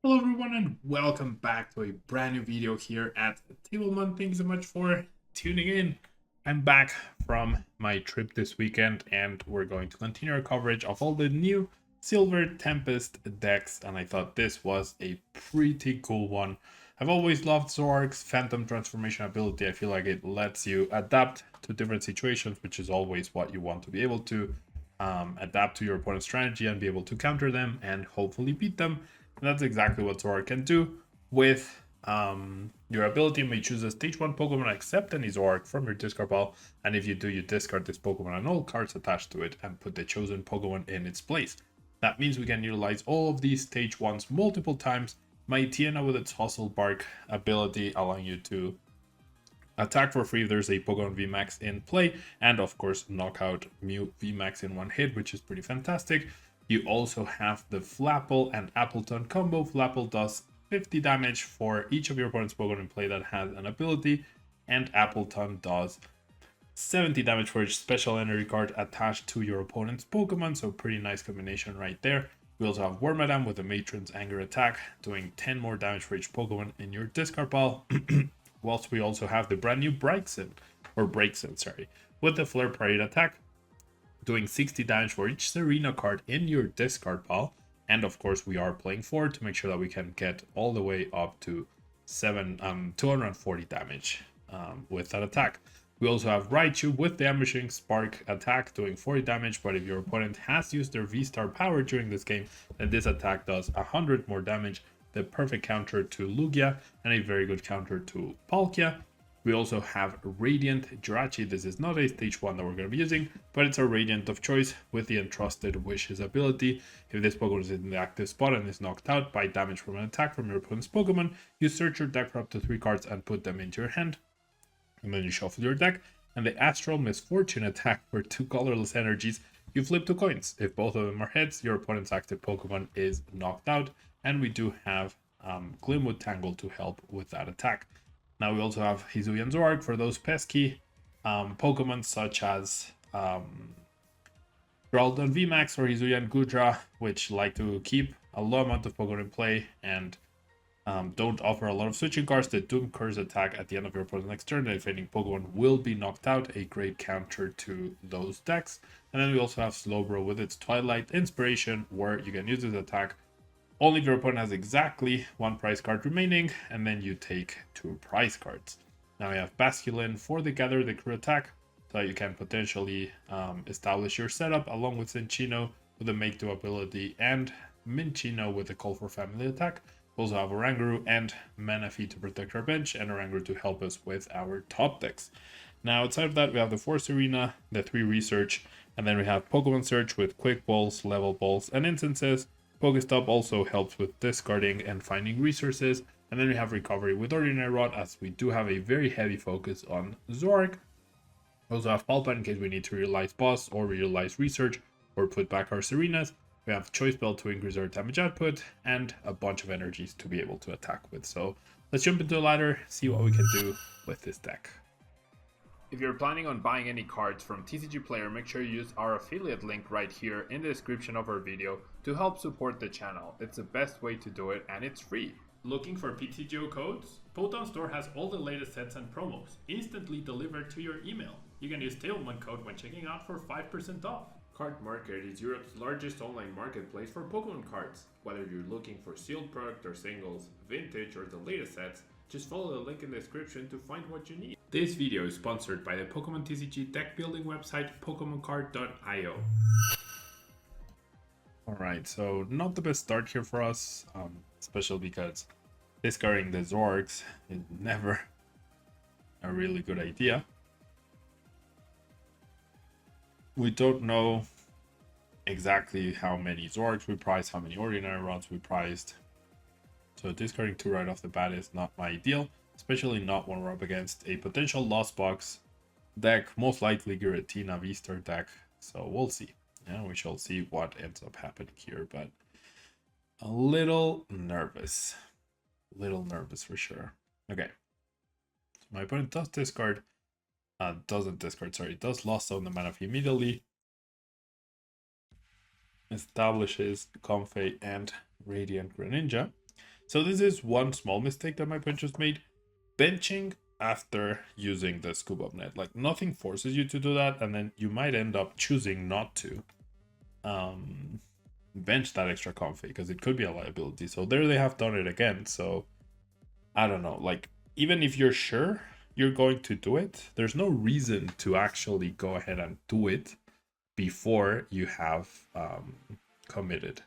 Hello everyone and welcome back to a brand new video here at Tablemon. Thanks so much for tuning in. I'm back from my trip this weekend and we're going to continue our coverage of all the new Silver Tempest decks, and I thought this was a pretty cool one. I've always loved ZOROARK's Phantom Transformation ability. I feel like it lets you adapt to different situations, which is always what you want to be able to adapt to your opponent's strategy and be able to counter them and hopefully beat them. And that's exactly what ZOROARK can do with your ability. You may choose a stage 1 Pokemon, accept any ZOROARK from your discard pile, and if you do, you discard this Pokemon and all cards attached to it and put the chosen Pokemon in its place. That means we can utilize all of these stage 1s multiple times. My Tiana with its Hustle Bark ability allowing you to attack for free if there's a Pokemon VMAX in play, and of course knock out Mew VMAX in one hit, which is pretty fantastic. You also have the Flapple and Appleton combo. Flapple does 50 damage for each of your opponent's Pokemon in play that has an ability, and Appleton does 70 damage for each special energy card attached to your opponent's Pokemon, so pretty nice combination right there. We also have Wormadam with the Matron's Anger attack, doing 10 more damage for each Pokemon in your discard pile. Whilst we also have the brand new Braixen, with the Flare Parade attack, doing 60 damage for each Serena card in your discard pile. And of course, we are playing 4 to make sure that we can get all the way up to 240 damage with that attack. We also have Raichu with the Ambushing Spark attack, doing 40 damage, but if your opponent has used their V-Star power during this game, then this attack does 100 more damage, the perfect counter to Lugia, and a very good counter to Palkia. We also have Radiant Jirachi. This is not a stage 1 that we're going to be using, but it's a Radiant of choice with the Entrusted Wishes ability. If this Pokemon is in the active spot and is knocked out by damage from an attack from your opponent's Pokemon, you search your deck for up to 3 cards and put them into your hand. And then you shuffle your deck, and the Astral Misfortune attack for 2 colorless energies, you flip 2 coins. If both of them are heads, your opponent's active Pokemon is knocked out, and we do have Glimwood Tangle to help with that attack. Now we also have Hisuian ZOROARK for those pesky Pokemon such as Groudon VMAX or Hisuian Gudra, which like to keep a low amount of Pokemon in play and don't offer a lot of switching cards. The Doom Curse attack at the end of your opponent's next turn, the defending Pokemon will be knocked out, a great counter to those decks. And then we also have Slowbro with its Twilight Inspiration, where you can use this attack only if your opponent has exactly 1 prize card remaining, and then you take 2 prize cards. Now we have Basculin for the Gather the Crew attack, so you can potentially establish your setup along with Cinccino with the Make Do ability and Minccino with the Call for Family attack. We also have Oranguru and Manaphy to protect our bench, and Oranguru to help us with our top decks. Now outside of that, we have the Force Arena, the 3 Research, and then we have Pokemon Search with Quick Balls, Level Balls, and Instances. Pokestop also helps with discarding and finding resources, and then we have Recovery with Ordinary Rod, as we do have a very heavy focus on ZOROARK. We also have Palpa in case we need to realize Boss or realize Research or put back our Serenas. We have Choice Belt to increase our damage output, and a bunch of energies to be able to attack with. So let's jump into the ladder, see what we can do with this deck. If you're planning on buying any cards from TCG Player, make sure you use our affiliate link right here in the description of our video to help support the channel. It's the best way to do it, and it's free. Looking for PTGO codes? Photon Store has all the latest sets and promos, instantly delivered to your email. You can use Tablemon code when checking out for 5% off. Card Market is Europe's largest online marketplace for Pokemon cards. Whether you're looking for sealed product or singles, vintage or the latest sets, just follow the link in the description to find what you need. This video is sponsored by the Pokemon TCG deck building website PokemonCard.io. Alright, so not the best start here for us, especially because discarding the ZOROARKs is never a really good idea. We don't know exactly how many ZOROARKs we priced, how many Ordinary Rods we priced. So discarding 2 right off the bat is not my ideal, especially not when we're up against a potential Lost Box deck, most likely Giratina V-Star deck. So we'll see. Yeah, we shall see what ends up happening here, but a little nervous. For sure. Okay. So my opponent does discard, does Lost Zone the Manaphy immediately. Establishes Comfey and Radiant Greninja. So this is one small mistake that my opponent just made. Benching after using the scoop up net. Like, nothing forces you to do that, and then you might end up choosing not to bench that extra config because it could be a liability. So there they have done it again. So I don't know. Like, even if you're sure you're going to do it, there's no reason to actually go ahead and do it before you have committed,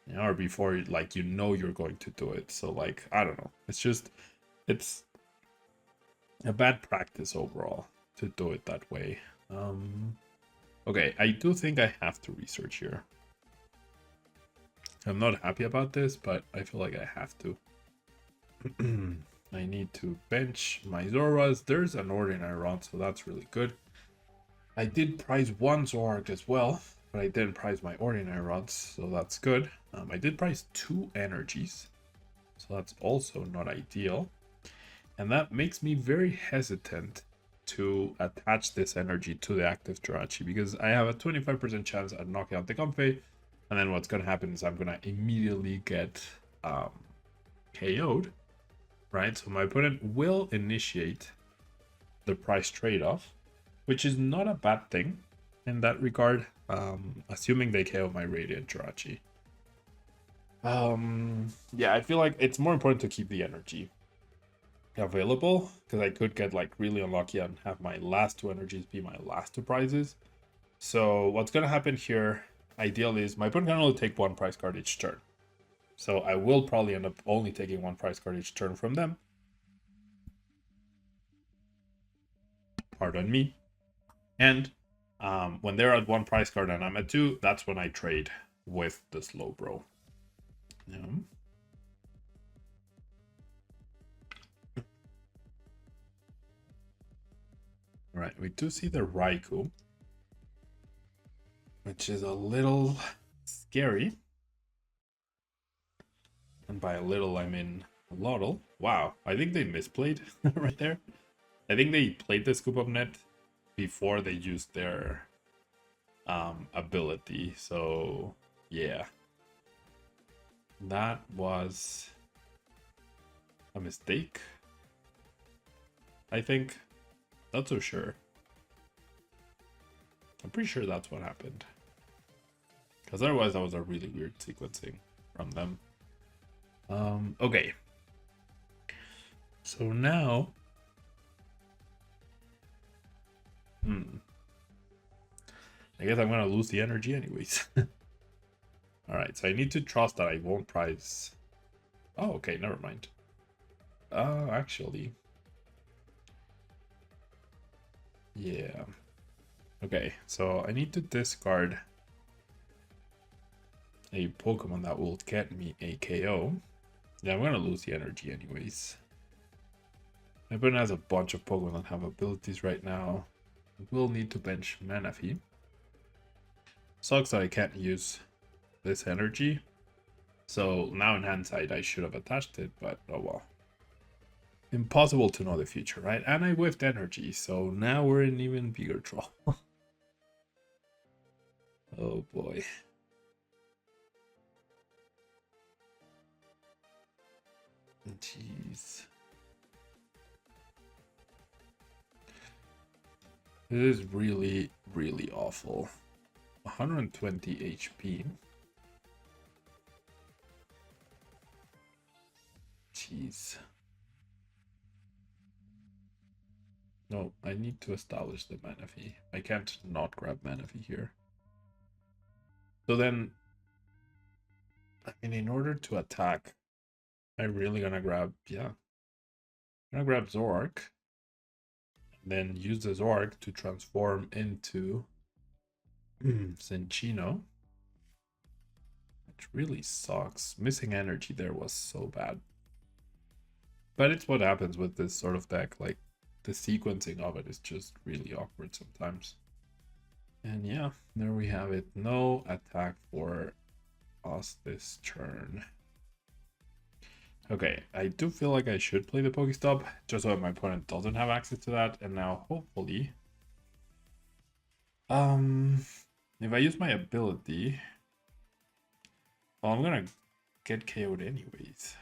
you know, or before like you know you're going to do it. So like, I don't know. It's a bad practice overall to do it that way. Okay, I do think I have to research here. I'm not happy about this, but I feel like I have to. I need to bench my Zoras. There's an ordinary run, so that's really good. I did prize one ZOROARK as well, but I didn't prize my ordinary rods, so that's good. I did prize 2 energies, so that's also not ideal. And that makes me very hesitant to attach this energy to the active Jirachi, because I have a 25% chance at knocking out the Comfey, and then what's going to happen is I'm going to immediately get KO'd, right? So my opponent will initiate the price trade-off, which is not a bad thing in that regard, assuming they KO my Radiant Jirachi. Yeah, I feel like it's more important to keep the energy available, because I could get like really unlucky and have my last 2 energies be my last 2 prizes. So what's going to happen here, ideally, is my opponent can only take 1 prize card each turn. So I will probably end up only taking 1 prize card each turn from them. Pardon me. And when they're at 1 prize card and I'm at 2, that's when I trade with the Slowbro. Yeah. All right, we do see the Raikou, which is a little scary. And by a little, I mean a lottle. Wow, I think they misplayed right there. I think they played the scoop up net before they used their ability. So yeah, that was a mistake, I think. Not so sure. I'm pretty sure that's what happened, because otherwise that was a really weird sequencing from them. Okay, so now I guess I'm gonna lose the energy anyways. All right, so I need to trust that I won't prize. Oh, okay, never mind. Actually, yeah. Okay, so I need to discard a Pokemon that will get me a KO. Yeah, I'm gonna lose the energy anyways. My opponent has a bunch of Pokemon that have abilities right now. Will need to bench Manaphy. Sucks that I can't use this energy. So now in hindsight, I should have attached it, but oh well. Impossible to know the future, right? And I whiffed energy, so now we're in even bigger trouble. Oh boy. Jeez. This is really, really awful. 120 HP. Jeez. No, I need to establish the Manaphy. I can't not grab Manaphy here. So then, I mean, in order to attack, I'm really gonna grab, yeah. I'm gonna grab ZOROARK. Then use the ZOROARK to transform into Cinccino. Which really sucks. Missing energy there was so bad. But it's what happens with this sort of deck. Like, the sequencing of it is just really awkward sometimes. And yeah, there we have it. No attack for us this turn. Okay, I do feel like I should play the Pokestop, just so that my opponent doesn't have access to that. And now, hopefully, if I use my ability, well, I'm gonna get KO'd anyways.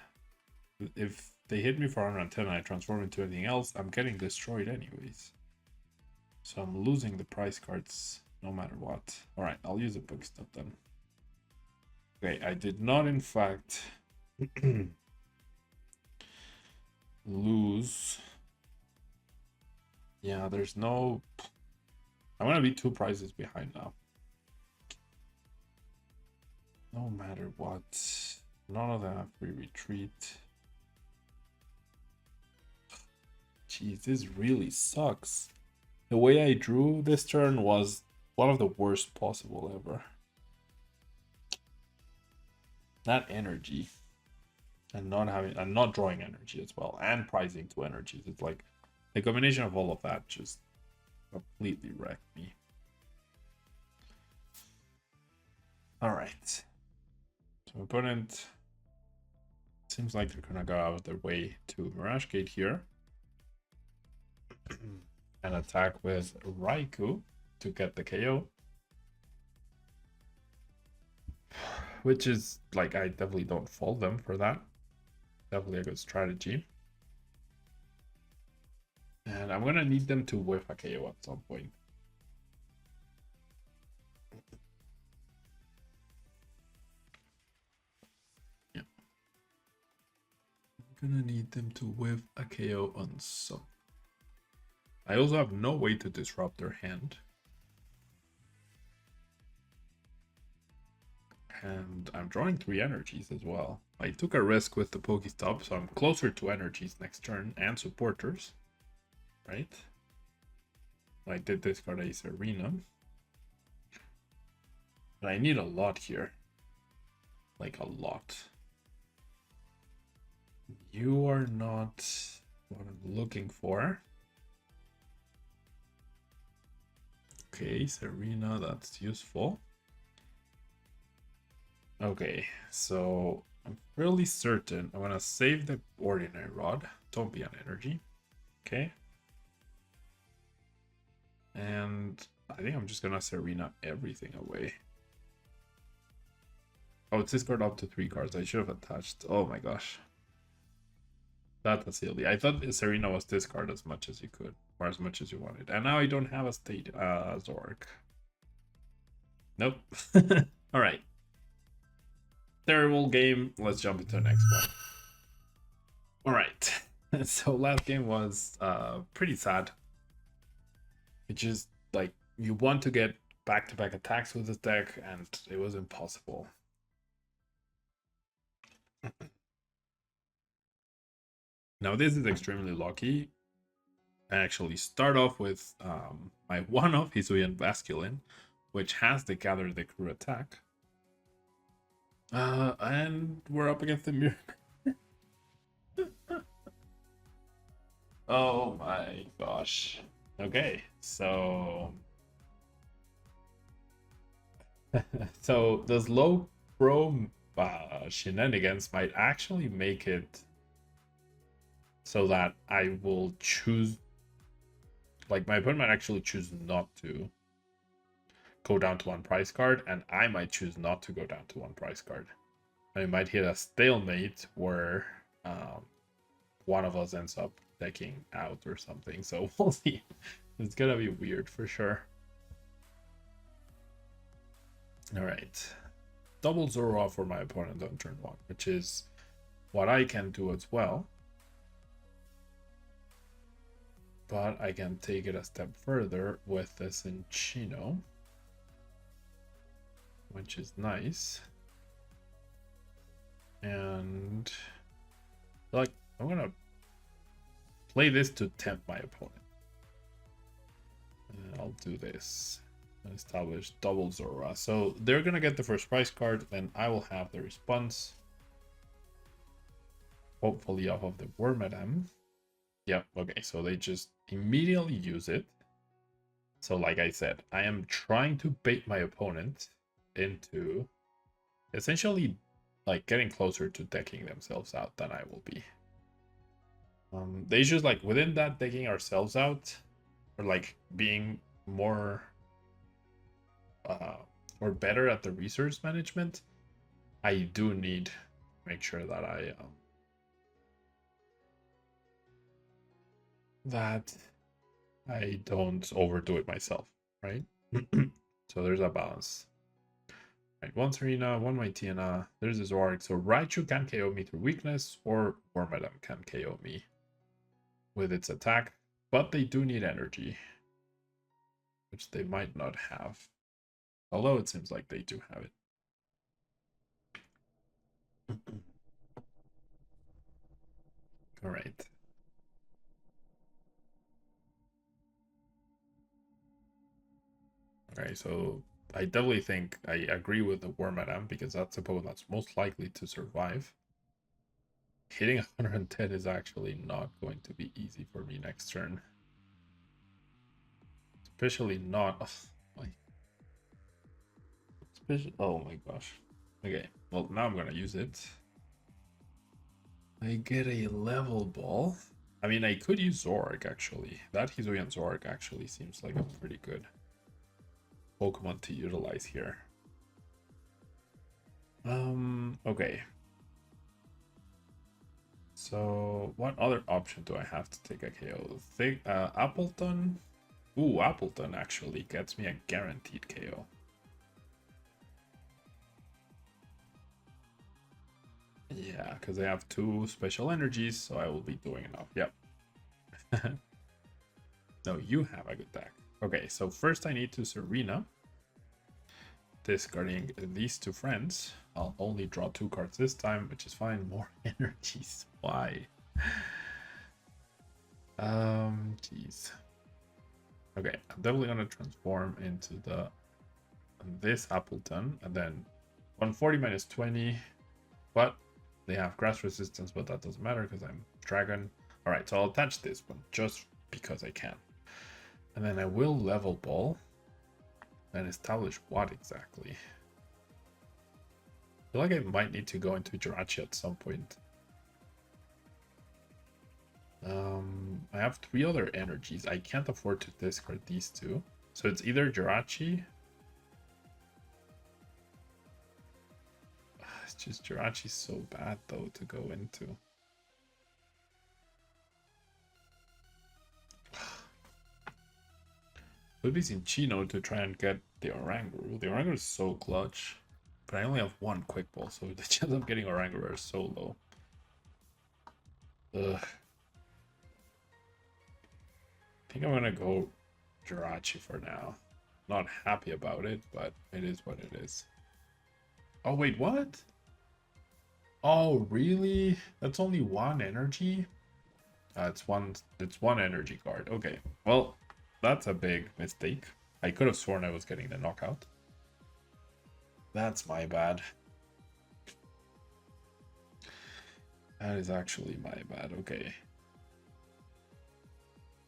if they hit me for 110 and I transform into anything else, I'm getting destroyed anyways. So I'm losing the price cards no matter what. Alright, I'll use the Pokestop then. Okay, I did not in fact lose. Yeah, there's no... I'm gonna be 2 prizes behind now. No matter what. None of them have free retreat. Jeez, this really sucks. The way I drew this turn was one of the worst possible ever. That energy. And not drawing energy as well. And pricing 2 energies. It's like the combination of all of that just completely wrecked me. Alright. So opponent seems like they're gonna go out of their way to Mirage Gate here. And attack with Raikou to get the KO. Which is, like, I definitely don't fault them for that. Definitely a good strategy. And I'm gonna need them to whiff a KO at some point. Yeah. I'm gonna need them to whiff a KO on some. I also have no way to disrupt their hand. And I'm drawing 3 energies as well. I took a risk with the Pokestop, so I'm closer to energies next turn and supporters. Right? I did discard Ace Arena. But I need a lot here. Like a lot. You are not what I'm looking for. Okay, Serena, that's useful. Okay, so I'm fairly certain I'm gonna save the Ordinary Rod. Don't be an energy. Okay. And I think I'm just gonna Serena everything away. Oh, it's discard up to 3 cards. I should have attached. Oh my gosh. That's silly. I thought Serena was discard as much as you could, or as much as you wanted. And now I don't have a state ZOROARK. Nope. Alright. Terrible game. Let's jump into the next one. Alright. So last game was pretty sad. It's just like you want to get back-to-back attacks with this deck, and it was impossible. Now this is extremely lucky. I actually start off with my one-off Hisuian Basculin, which has the Gather the Crew attack. And we're up against the mirror. Oh my gosh. Okay, so so those low pro shenanigans might actually make it so that I will choose, like, my opponent might actually choose not to go down to 1 price card, and I might choose not to go down to 1 price card. I might hit a stalemate where one of us ends up decking out or something. So we'll see. It's gonna be weird for sure. All right, double Zoroark for my opponent on turn 1, which is what I can do as well. But I can take it a step further with this Enchino, which is nice. And like, I'm gonna play this to tempt my opponent. And I'll do this and establish double Zoroark. So they're gonna get the first prize card, then I will have the response. Hopefully off of the Wormadam. Yep, okay, so they just immediately use it. So like I said, I am trying to bait my opponent into essentially like getting closer to decking themselves out than I will be. The issue is, like, within that decking ourselves out, or like being more or better at the resource management, I do need to make sure that I that I don't overdo it myself, right? So there's a balance. Right, one Serena, one Mightyena, there's a ZOROARK. So Raichu can KO me through weakness, or Wormadam can KO me with its attack, but they do need energy, which they might not have. Although it seems like they do have it. All right. All right, so I definitely think I agree with the Wormadam because that's the Pokemon that's most likely to survive. Hitting 110 is actually not going to be easy for me next turn. Especially not... Oh my gosh. Okay, well now I'm gonna use it. I get a level ball. I mean, I could use ZOROARK actually. That Hisuian ZOROARK actually seems like a pretty good Pokemon to utilize here. Okay. So, what other option do I have to take a KO? Appleton? Ooh, Appleton actually gets me a guaranteed KO. Yeah, because I have 2 special energies, so I will be doing enough. Yep. No, you have a good deck. Okay, so first I need to Serena. Discarding these 2 friends. I'll only draw 2 cards this time, which is fine. More energies. Why? Jeez. Okay, I'm definitely gonna transform into this Appleton, and then 140 minus 20, but they have grass resistance, but that doesn't matter because I'm dragon. All right, so I'll attach this one just because I can, and then I will level ball and establish what exactly. I feel like I might need to go into Jirachi at some point. I have 3 other energies. I can't afford to discard these 2. So it's either Jirachi. It's just Jirachi's so bad though to go into. Would be Cinchino to try and get the Oranguru. The Oranguru is so clutch. But I only have 1 quick ball, so the chance of getting Oranguru is so low. Ugh. I think I'm gonna go Jirachi for now. Not happy about it, but it is what it is. Oh wait, what? Oh really? That's only 1 energy? It's one energy card. Okay. Well, that's a big mistake. I could have sworn I was getting the knockout. That's my bad. That is actually my bad. Okay.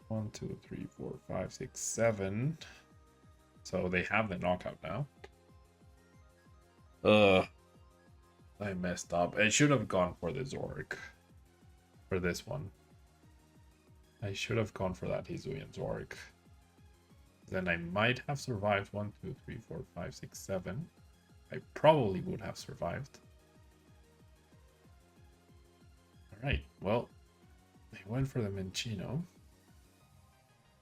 1, 2, 3, 4, 5, 6, 7. So they have the knockout now. I messed up. I should have gone for the ZOROARK for this one. I should have gone for that Hisuian ZOROARK. Then I might have survived 1, 2, 3, 4, 5, 6, 7. I probably would have survived. Alright, well, I went for the Minccino.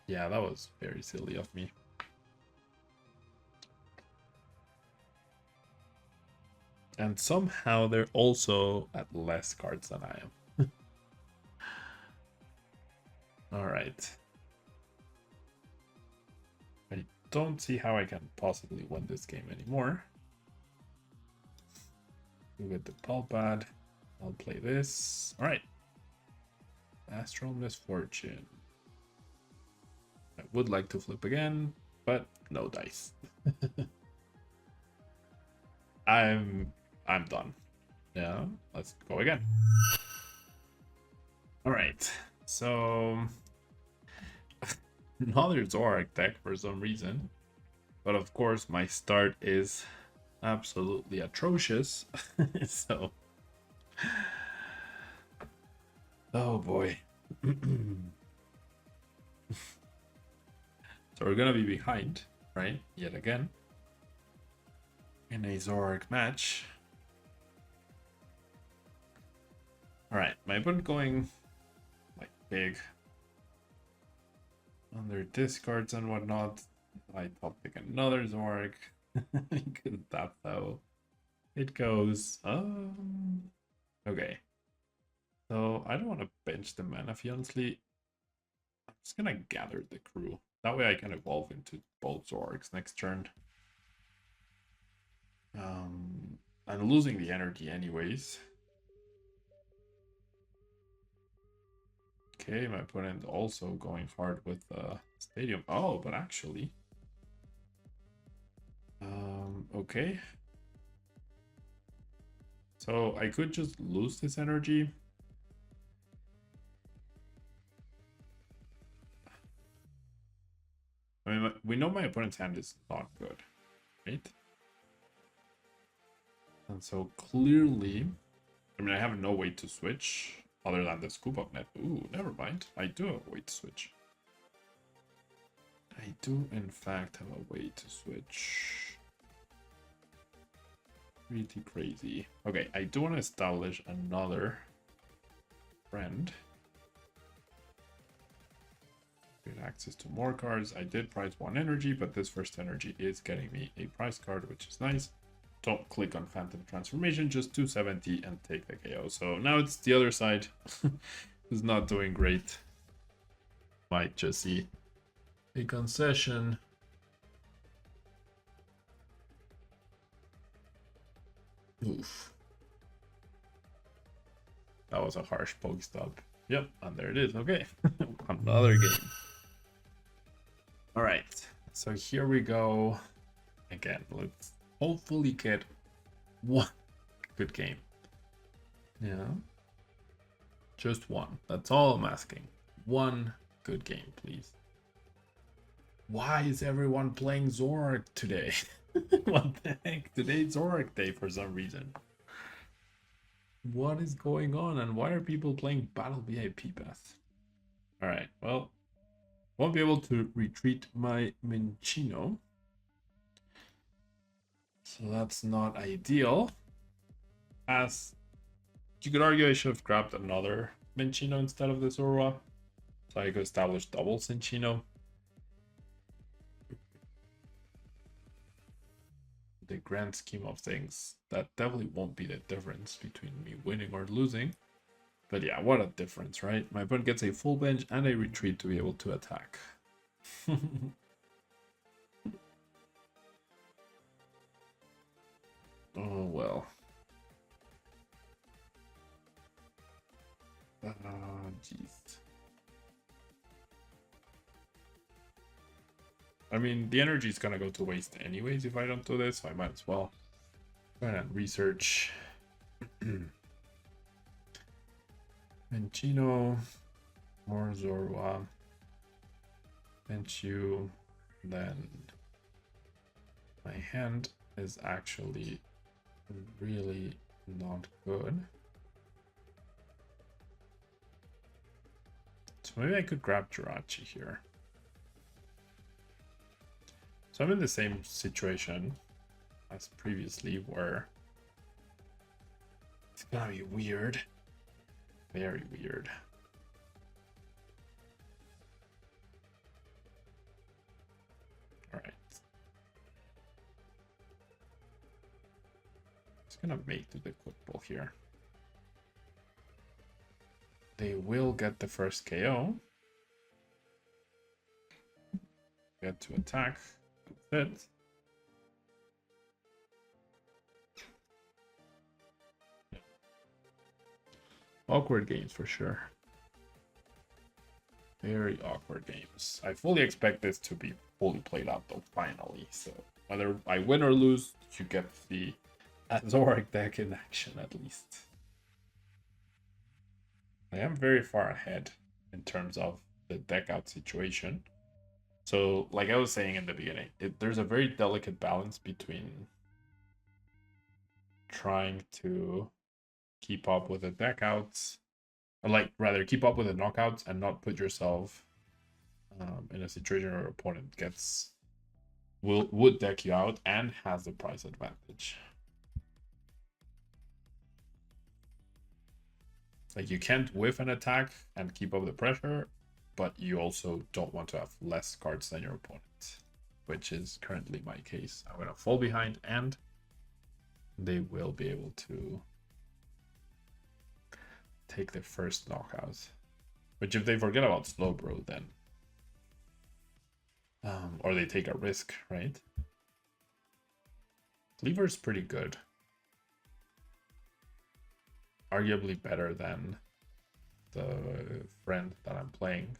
Yeah, that was very silly of me. And somehow they're also at less cards than I am. Alright. I don't see how I can possibly win this game anymore. With the Pulpad, I'll play this. Alright. Astral Misfortune. I would like to flip again, but no dice. I'm done. Yeah, let's go again. Alright, so another ZOROARK deck for some reason. But of course my start is absolutely atrocious. So oh boy. So we're gonna be behind, right? Yet again. In a ZOROARK match. Alright, my opponent going like big. on their discards and whatnot. I top pick another ZOROARK. Look at that though. It goes. Okay. So I don't want to bench the mana honestly. I'm just gonna gather the crew. That way I can evolve into both ZOROARKs next turn. I'm losing the energy anyways. Okay, my opponent also going hard with Stadium. Oh, but actually. Okay. So I could just lose this energy. I mean, we know my opponent's hand is not good, right? And so clearly, I mean, I have no way to switch other than the scoop up net. Ooh, never mind. I do have a way to switch. I do, in fact, have a way to switch. Really crazy. Okay, I do want to establish another friend. Get access to more cards. I did prize one energy, but this first energy is getting me a prize card, which is nice. Don't click on Phantom Transformation, just 270 and take the KO. So now it's the other side. Who's not doing great. Might just see a concession. Oof. That was a harsh Pokestop. Yep, and there it is. Okay, another game. All right, so here we go. Again, let's hopefully get one good game. Yeah, just one. That's all I'm asking. One good game, please. Why is everyone playing ZOROARK today? What the heck? Today's ZOROARK day for some reason. What is going on, and why are people playing Battle VIP Pass? Alright, well, won't be able to retreat my Minccino. So that's not ideal. As you could argue I should have grabbed another Minccino instead of the Zorua. So I could establish double Cinccino. The grand scheme of things, that definitely won't be the difference between me winning or losing. But yeah, what a difference, right? My opponent gets a full bench and a retreat to be able to attack. Oh well. Jeez. I mean, the energy is gonna go to waste anyways if I don't do this, so I might as well go ahead and research. Minccino, more Zorua, bench you, then my hand is actually really not good. So maybe I could grab Jirachi here. So I'm in the same situation as previously where it's gonna be weird. Very weird. Alright. Just gonna make to the quick ball here. They will get the first KO. Get to attack. That's it. Awkward games for sure. Very awkward games. I fully expect this to be fully played out though, finally. So whether I win or lose, you get the ZOROARK deck in action at least. I am very far ahead in terms of the deck out situation. So like I was saying in the beginning, there's a very delicate balance between trying to keep up with the deck outs, or like rather keep up with the knockouts and not put yourself in a situation where your opponent would deck you out and has the price advantage. Like you can't whiff an attack and keep up the pressure, but you also don't want to have less cards than your opponent, which is currently my case. I'm gonna fall behind and they will be able to take the first knockout. Which if they forget about Slowbro, then or they take a risk, right? Cleaver's pretty good. Arguably better than the friend that I'm playing.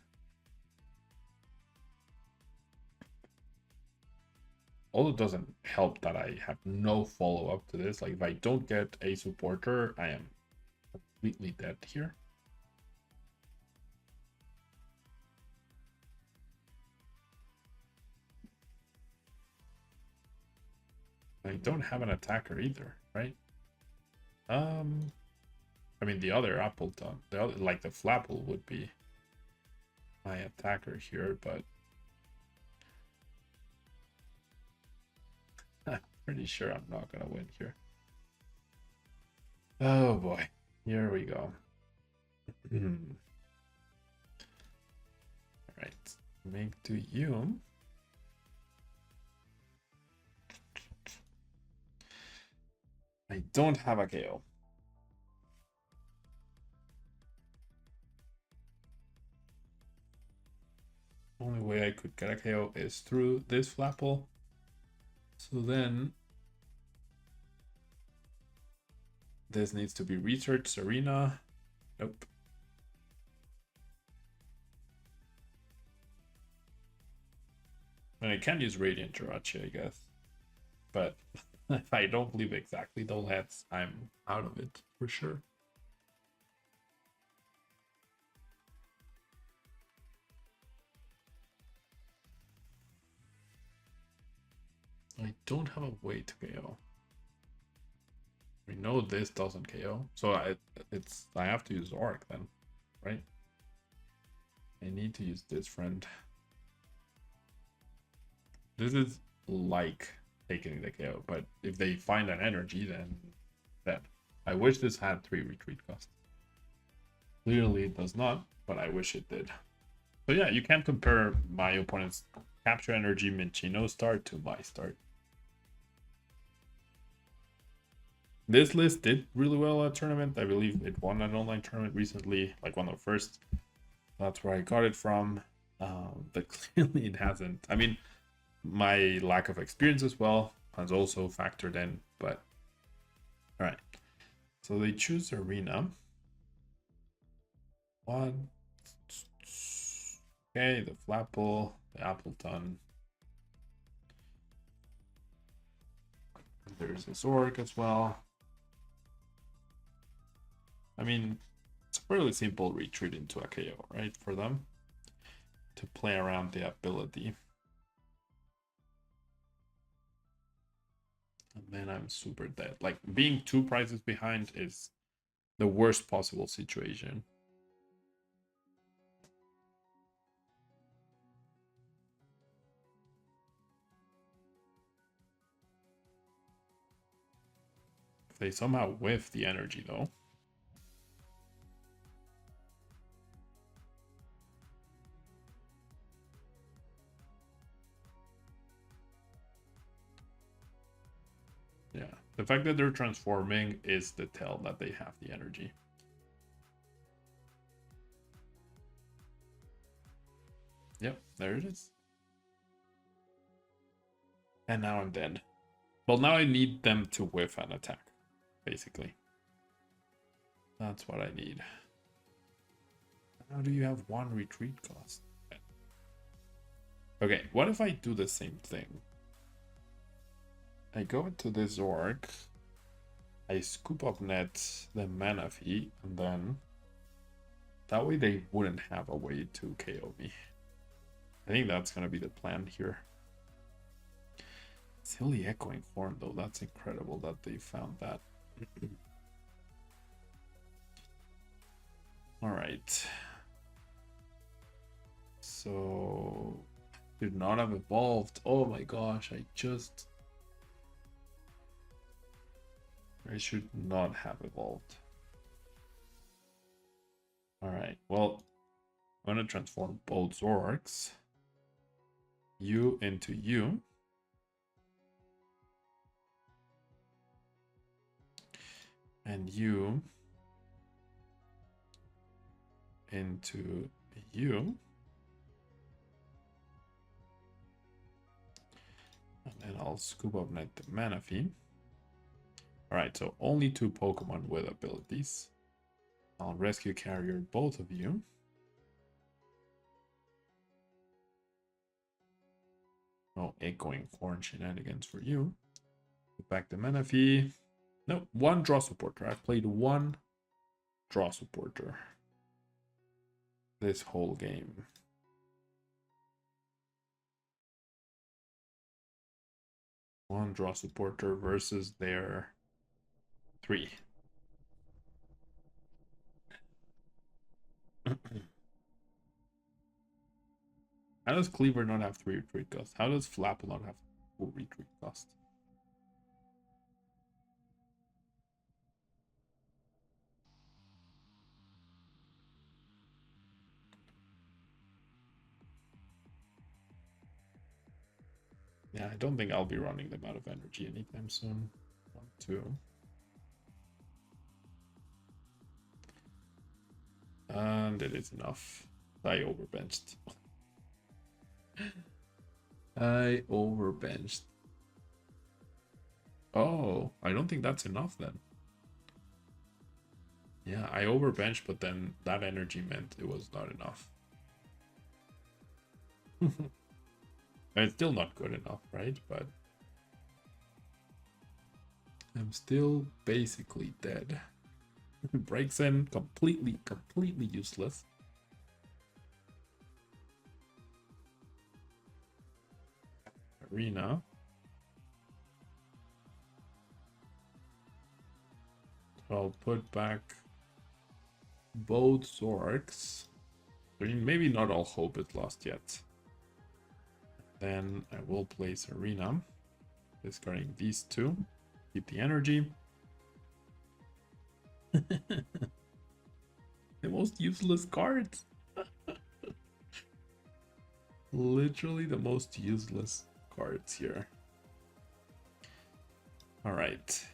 Although it doesn't help that I have no follow-up to this. Like if I don't get a supporter, I am completely dead here. I don't have an attacker either, right? I mean the other Appleton, the other, like the Flapple would be my attacker here, but I'm pretty sure I'm not gonna win here. Oh boy, here we go. All right, make to you. I don't have a KO. Only way I could get a KO is through this Flapple. So then this needs to be researched. Arena. Nope. And I can use Radiant Jirachi, I guess. But if I don't believe exactly the heads, I'm out of it for sure. I don't have a way to KO. We know this doesn't KO, so I have to use ZOROARK then, right? I need to use this friend. This is like taking the KO, but if they find an energy, then I wish this had 3 retreat costs. Clearly it does not, but I wish it did. So yeah, you can compare my opponent's capture energy Minchino start to my start. This list did really well at a tournament. I believe it won an online tournament recently, like one of the first. That's where I got it from. But clearly it hasn't. I mean, my lack of experience as well has also factored in, but all right. So they choose Arena. One. Okay, the Flapple, the Appleton. There's a ZOROARK as well. I mean, it's a fairly simple retreat into a KO, right, for them to play around the ability. And then I'm super dead. Like, being 2 prizes behind is the worst possible situation. If they somehow whiff the energy, though. Yeah, the fact that they're transforming is the tell that they have the energy. Yep, there it is. And now I'm dead. Well, now I need them to whiff an attack, basically. That's what I need. How do you have 1 retreat cost? Okay, what if I do the same thing? I go into this ZOROARK, I scoop up net the mana fee, and then that way they wouldn't have a way to KO me. I think that's gonna be the plan here. Silly Echoing Horn though, that's incredible that they found that. Alright. So did not have evolved. Oh my gosh, I should not have evolved. All right, well, I'm going to transform both ZOROARKs. You into you. And you into you. And then I'll scoop up Knight the Manaphy. Alright, so only 2 Pokemon with abilities. I'll rescue carrier both of you. No echoing horn shenanigans for you. Put back the Manaphy. No, 1 draw supporter. I've played 1 draw supporter this whole game. One draw supporter versus their 3. How does Cleaver not have 3 retreat cost? How does Flapple not have 4 retreat cost? Yeah, I don't think I'll be running them out of energy anytime soon. 1, 2. And it is enough. I overbenched. I overbenched. Oh, I don't think that's enough then. Yeah, I overbenched, but then that energy meant it was not enough. It's still not good enough, right? But I'm still basically dead. Breaks in, completely useless. Arena. So I'll put back both ZOROARKs. I mean, maybe not all hope is lost yet. Then I will place Arena, discarding these 2. Keep the energy. The most useless cards. Literally the most useless cards here. All right.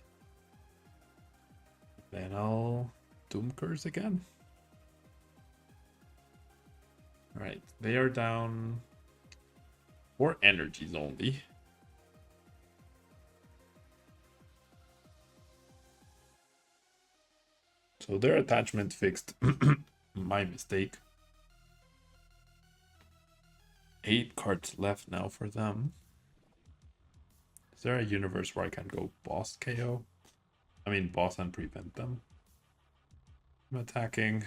Then I'll Doom Curse again. All right, they are down 4 energies only. So their attachment fixed. My mistake. 8 cards left now for them. Is there a universe where I can go boss KO? I mean boss and prevent them. I'm attacking.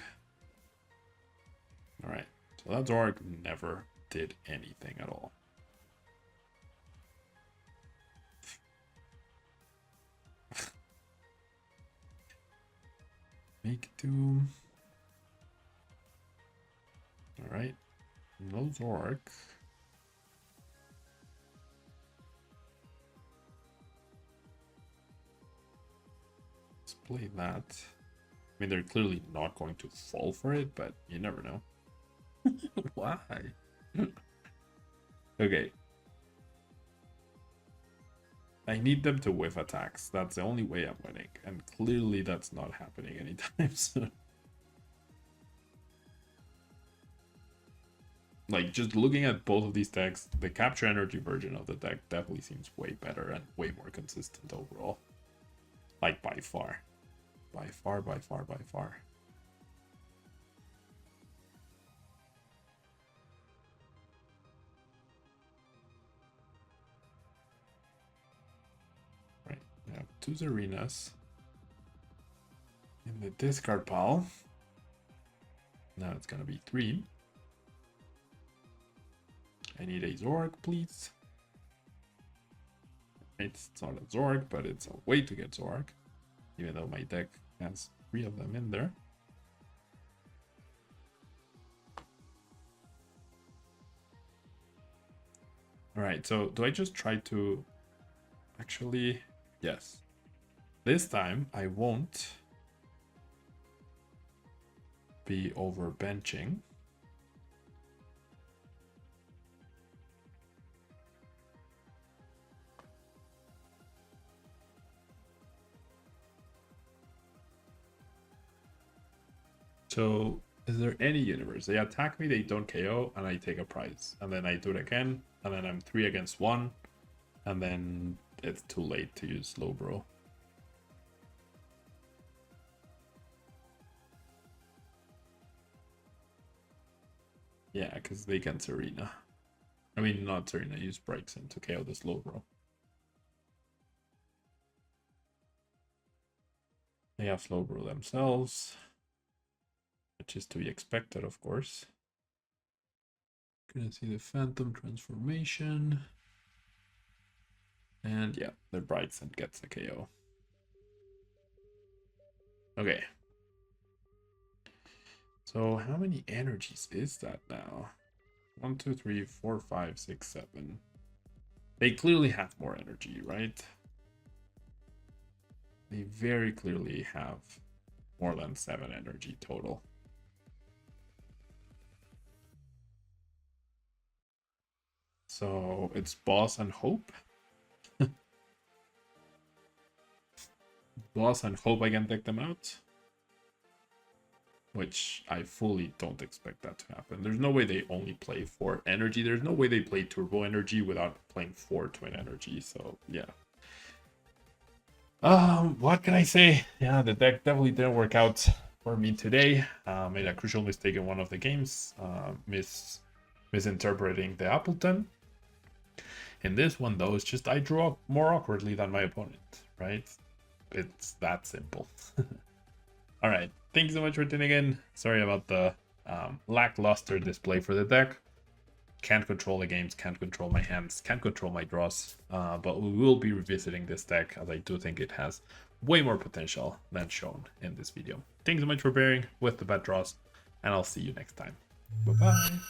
Alright, so that ZOROARK never did anything at all. Make Doom. Alright. No ZOROARK. Let's play that. I mean, they're clearly not going to fall for it, but you never know. Why? Okay. I need them to whiff attacks. That's the only way I'm winning. And clearly that's not happening anytime soon. Like, just looking at both of these decks, the capture energy version of the deck definitely seems way better and way more consistent overall. Like, by far. By far, by far, by far. Right, we have 2 Zarenas in the discard pile. Now it's gonna be 3. I need a ZOROARK, please. It's not a ZOROARK, but it's a way to get ZOROARK. Even though my deck has 3 of them in there. Alright, so do I just try to... Actually, yes. This time I won't be overbenching. So is there any universe? They attack me, they don't KO, and I take a prize. And then I do it again, and then I'm 3 against 1. And then it's too late to use Slowbro. Yeah, because they can Serena. I mean, not Serena, use Brixen to KO the Slowbro. They have Slowbro themselves, which is to be expected, of course. Gonna see the Phantom transformation. And yeah, the Brightson gets the KO. Okay. So how many energies is that now? 1, 2, 3, 4, 5, 6, 7. They clearly have more energy, right? They very clearly have more than 7 energy total. So it's Boss and Hope. Boss and Hope I can take them out. Which I fully don't expect that to happen. There's no way they only play 4 energy. There's no way they play Turbo Energy without playing 4 Twin Energy. So yeah. What can I say? Yeah, the deck definitely didn't work out for me today. Made a crucial mistake in one of the games. Misinterpreting the Appleton. In this one though, it's just I drew up more awkwardly than my opponent, right? It's that simple. All right, thank you so much for tuning in. Sorry about the lackluster display for the deck. Can't control the games, can't control my hands, can't control my draws. But we will be revisiting this deck as I do think it has way more potential than shown in this video. Thanks so much for bearing with the bad draws, and I'll see you next time. Bye-bye.